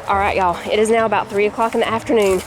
All right, y'all, it is now about 3 o'clock in the afternoon.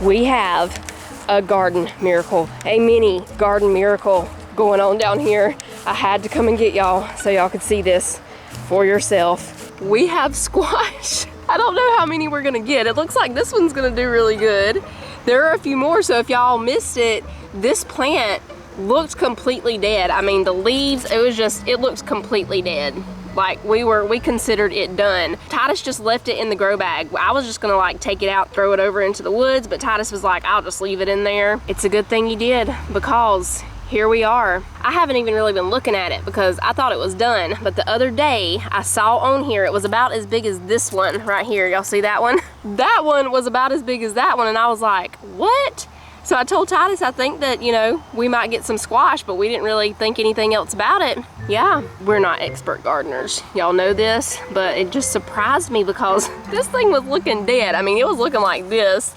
We have a garden miracle, a mini garden miracle going on down here. I had to come and get y'all so y'all could see this for yourself. We have squash. I don't know how many we're gonna get. It looks like this one's gonna do really good. There are a few more, so if y'all missed it, this plant looked completely dead. I mean, the leaves, it looked completely dead. Like we considered it done. Titus just left it in the grow bag. I was just gonna like take it out, throw it over into the woods, but Titus was like, I'll just leave it in there. It's a good thing he did, because here we are. I haven't even really been looking at it because I thought it was done, but the other day I saw on here it was about as big as this one right here. Y'all see that one? That one was about as big as that one, and I was like, what? So I told Titus I think that, you know, we might get some squash, but we didn't really think anything else about it. Yeah, we're not expert gardeners. Y'all know this, but it just surprised me because this thing was looking dead. I mean, it was looking like this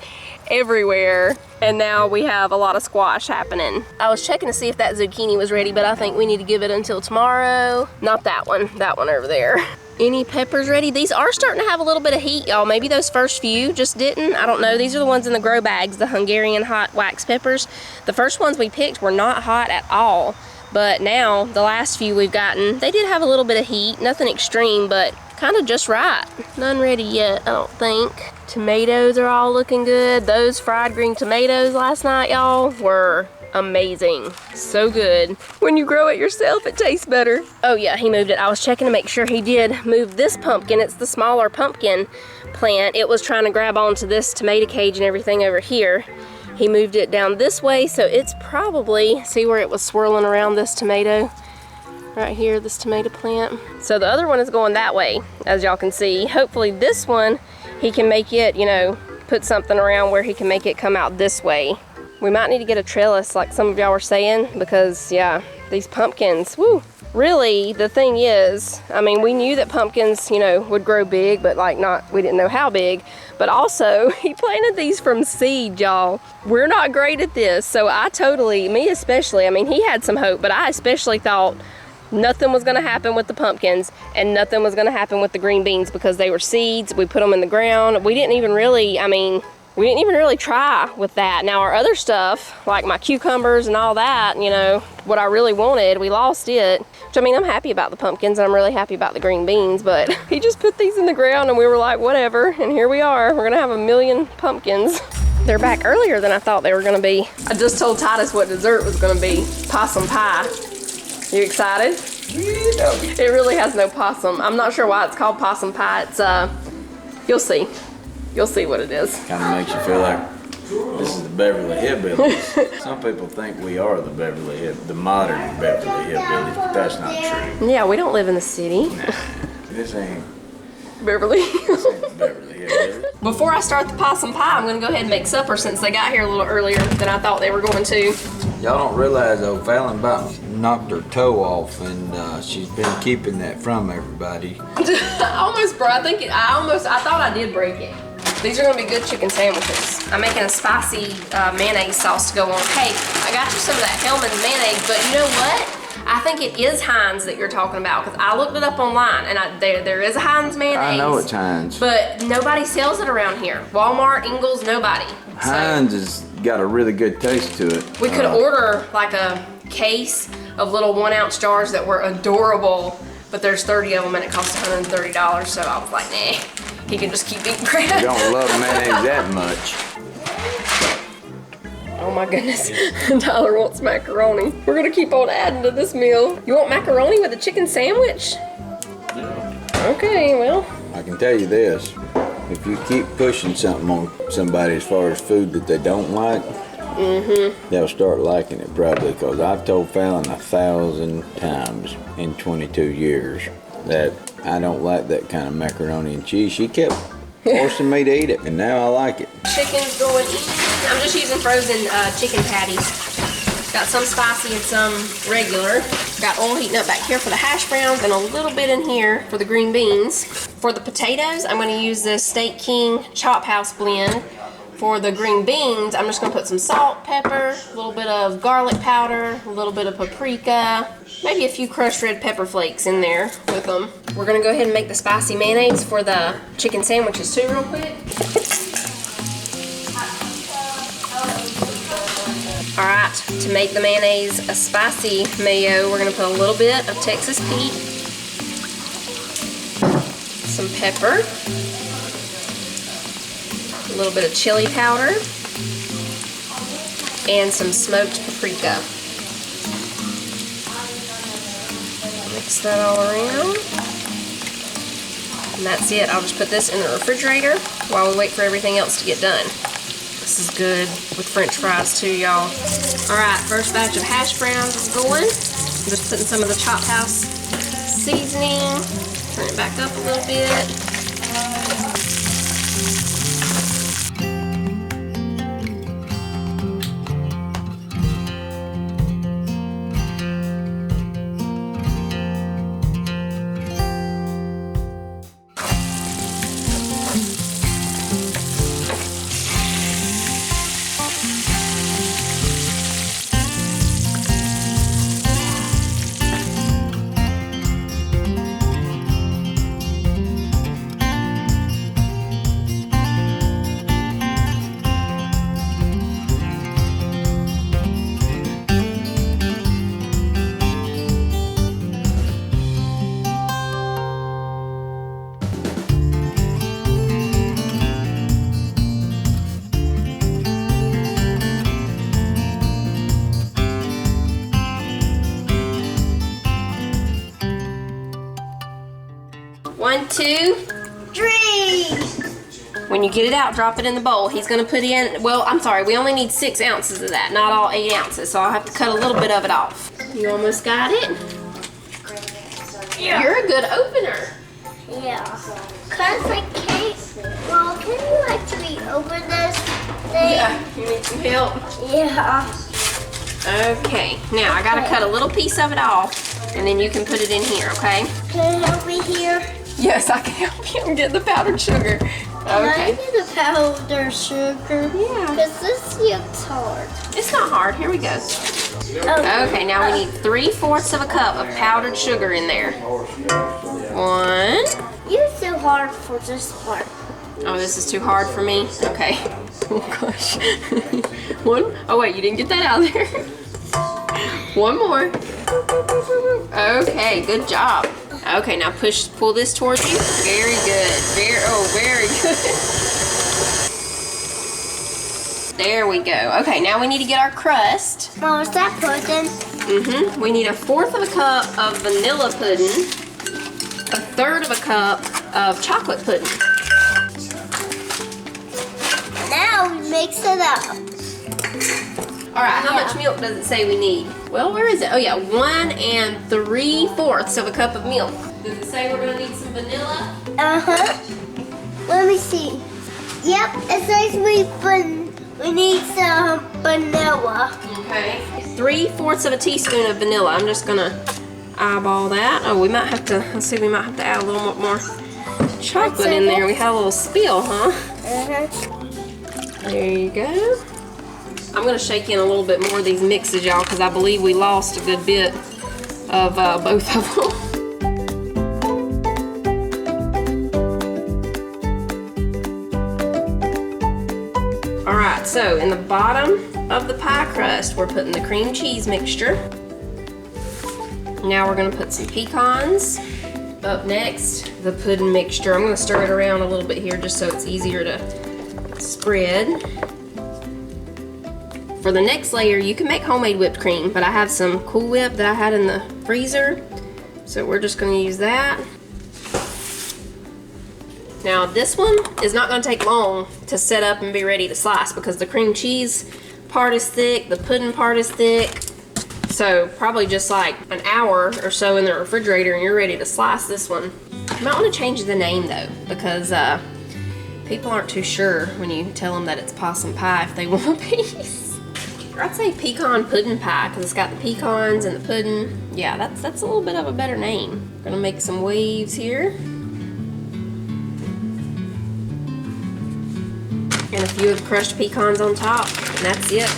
everywhere, and now we have a lot of squash happening. I was checking to see if that zucchini was ready, but I think we need to give it until tomorrow. Not that one over there. Any peppers ready? These are starting to have a little bit of heat, y'all. Maybe those first few just didn't. I don't know. These are the ones in the grow bags, the Hungarian hot wax peppers. The first ones we picked were not hot at all, but now the last few we've gotten, they did have a little bit of heat. Nothing extreme, but kind of just right. None ready yet, I don't think. Tomatoes are all looking good. Those fried green tomatoes last night, y'all, were amazing. So good. When you grow it yourself, it tastes better. Oh yeah, he moved it. I was checking to make sure he did move this pumpkin. It's the smaller pumpkin plant. It was trying to grab onto this tomato cage and everything over here. He moved it down this way, so it's probably, see where it was swirling around this tomato? Right here, this tomato plant. So the other one is going that way, as y'all can see. Hopefully this one, he can make it, you know, put something around where he can make it come out this way. We might need to get a trellis like some of y'all were saying, because yeah, these pumpkins, woo. Really, the thing is, I mean, we knew that pumpkins, you know, would grow big, but like we didn't know how big. But also, he planted these from seed, y'all. We're not great at this, so me especially, I mean, he had some hope, but I especially thought nothing was gonna happen with the pumpkins and nothing was gonna happen with the green beans because they were seeds. We put them in the ground. We didn't even really try with that. Now our other stuff, like my cucumbers and all that, you know, what I really wanted, we lost it. Which, I mean, I'm happy about the pumpkins and I'm really happy about the green beans, but he just put these in the ground and we were like, whatever, and here we are. We're gonna have 1,000,000 pumpkins. They're back earlier than I thought they were gonna be. I just told Titus what dessert was gonna be. Possum pie. You excited? It really has no possum. I'm not sure why it's called possum pie. It's, you'll see. You'll see what it is. Kind of makes you feel like this is the Beverly Hillbillies. Some people think we are the modern Beverly Hillbillies, but that's not true. Yeah, we don't live in the city. Nah, this ain't Beverly. This ain't Beverly Hillbillies. Before I start the possum pie, I'm gonna go ahead and make supper since they got here a little earlier than I thought they were going to. Y'all don't realize though, Fallon about knocked her toe off, and she's been keeping that from everybody. I almost broke. I thought I did break it. These are gonna be good chicken sandwiches. I'm making a spicy mayonnaise sauce to go on. Hey, I got you some of that Hellmann's mayonnaise, but you know what? I think it is Heinz that you're talking about, because I looked it up online, and there is a Heinz mayonnaise. I know it's Heinz. But nobody sells it around here. Walmart, Ingles, nobody. Heinz has got a really good taste to it. We could order like a case of little 1-ounce jars that were adorable, but there's 30 of them and it costs $130, so I was like, nah. He can just keep eating crap. You don't love mayonnaise that much. Oh my goodness, Tyler wants macaroni. We're gonna keep on adding to this meal. You want macaroni with a chicken sandwich? Yeah. Okay, well. I can tell you this, if you keep pushing something on somebody as far as food that they don't like, they'll start liking it probably, because I've told Fallon 1,000 times in 22 years that I don't like that kind of macaroni and cheese. She kept forcing me to eat it, and now I like it. Chicken's going in. I'm just using frozen chicken patties. Got some spicy and some regular. Got oil heating up back here for the hash browns and a little bit in here for the green beans. For the potatoes, I'm going to use this Steak King Chop House blend. For the green beans, I'm just gonna put some salt, pepper, a little bit of garlic powder, a little bit of paprika, maybe a few crushed red pepper flakes in there with them. We're gonna go ahead and make the spicy mayonnaise for the chicken sandwiches too real quick. All right, to make the mayonnaise a spicy mayo, we're gonna put a little bit of Texas Pete, some pepper, a little bit of chili powder, and some smoked paprika. Mix that all around. And that's it. I'll just put this in the refrigerator while we wait for everything else to get done. This is good with French fries too, y'all. All right, first batch of hash browns is going. I'm just putting some of the Chop House seasoning. Turn it back up a little bit. One, two, three. When you get it out, drop it in the bowl. He's gonna put in, well, I'm sorry, we only need 6 ounces of that, not all 8 ounces, so I'll have to cut a little bit of it off. You almost got it? Yeah. You're a good opener. Yeah. Cause I can't, well, can you actually open this thing? Yeah, you need some help. Yeah. Okay, now I gotta cut a little piece of it off, and then you can put it in here, okay? Can you help me here? Yes, I can help you get the powdered sugar. I need the powdered sugar. Yeah. Because this looks hard. It's not hard. Here we go. Okay, now we need 3/4 of a cup of powdered sugar in there. 1. You're so hard for this part. Oh, this is too hard for me? Okay. Oh, gosh. 1. Oh, wait, you didn't get that out there. 1 more. Okay, good job. Okay, now pull this towards you. Very good. Very good. There we go. Okay, now we need to get our crust. Oh, is that pudding? Mm-hmm. We need 1/4 of a cup of vanilla pudding, 1/3 of a cup of chocolate pudding. Now we mix it up. All right, how much milk does it say we need? Well, where is it? Oh yeah, 1 3/4 of a cup of milk. Does it say we're gonna need some vanilla? Uh-huh. Let me see. Yep, it says we need some vanilla. Okay. 3/4 of a teaspoon of vanilla. I'm just gonna eyeball that. Oh, we might have to, let's see, we might have to add a little more chocolate in there. We had a little spill, huh? Uh-huh. There you go. I'm gonna shake in a little bit more of these mixes, y'all, because I believe we lost a good bit of both of them. All right, so in the bottom of the pie crust, we're putting the cream cheese mixture. Now we're gonna put some pecans. Up next, the pudding mixture. I'm gonna stir it around a little bit here just so it's easier to spread. For the next layer, you can make homemade whipped cream, but I have some Cool Whip that I had in the freezer, so we're just gonna use that. Now this one is not gonna take long to set up and be ready to slice because the cream cheese part is thick, the pudding part is thick, so probably just like an hour or so in the refrigerator and you're ready to slice this one. You might wanna change the name though, because people aren't too sure when you tell them that it's Possum Pie if they want a piece. I'd say pecan pudding pie because it's got the pecans and the pudding. Yeah, that's a little bit of a better name. Gonna make some waves here. And if few of the crushed pecans on top, and that's it.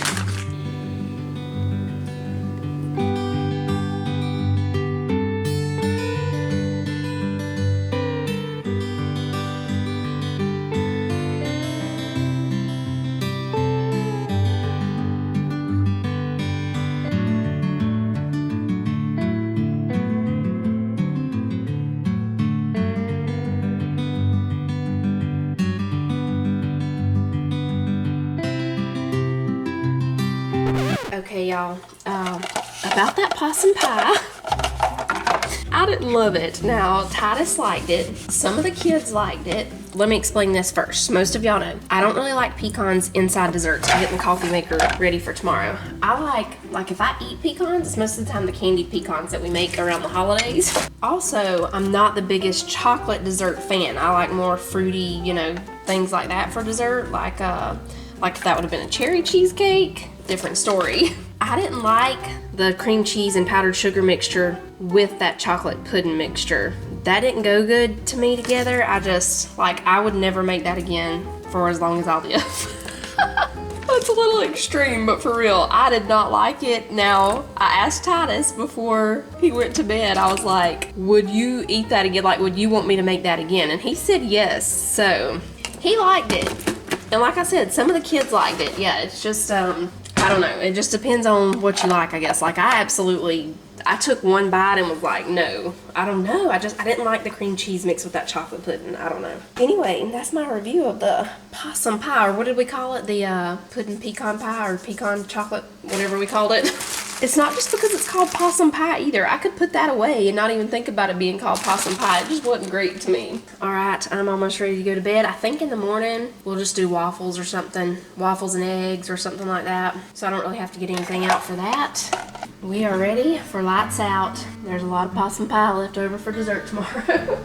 Okay, y'all, about that possum pie, I didn't love it. Now, Titus liked it. Some of the kids liked it. Let me explain this first. Most of y'all know, I don't really like pecans inside desserts. I'm getting the coffee maker ready for tomorrow. I like if I eat pecans, it's most of the time the candied pecans that we make around the holidays. Also, I'm not the biggest chocolate dessert fan. I like more fruity, you know, things like that for dessert, like if that would have been a cherry cheesecake, different story. I didn't like the cream cheese and powdered sugar mixture with that chocolate pudding mixture. That didn't go good to me together. I would never make that again for as long as I'll live. That's a little extreme, but for real, I did not like it. Now, I asked Titus before he went to bed, I was like, would you eat that again? Like, would you want me to make that again? And he said yes, so he liked it. And like I said, some of the kids liked it. Yeah, it's just, I don't know. It just depends on what you like, I guess. Like, I took one bite and was like, no, I don't know. I didn't like the cream cheese mixed with that chocolate pudding. I don't know. Anyway, that's my review of the possum pie, or what did we call it? The pudding pecan pie, or pecan chocolate, whatever we called it. It's not just because it's called possum pie either. I could put that away and not even think about it being called possum pie. It just wasn't great to me. All right, I'm almost ready to go to bed. I think in the morning we'll just do waffles or something. Waffles and eggs or something like that. So I don't really have to get anything out for that. We are ready for lights out. There's a lot of possum pie left over for dessert tomorrow.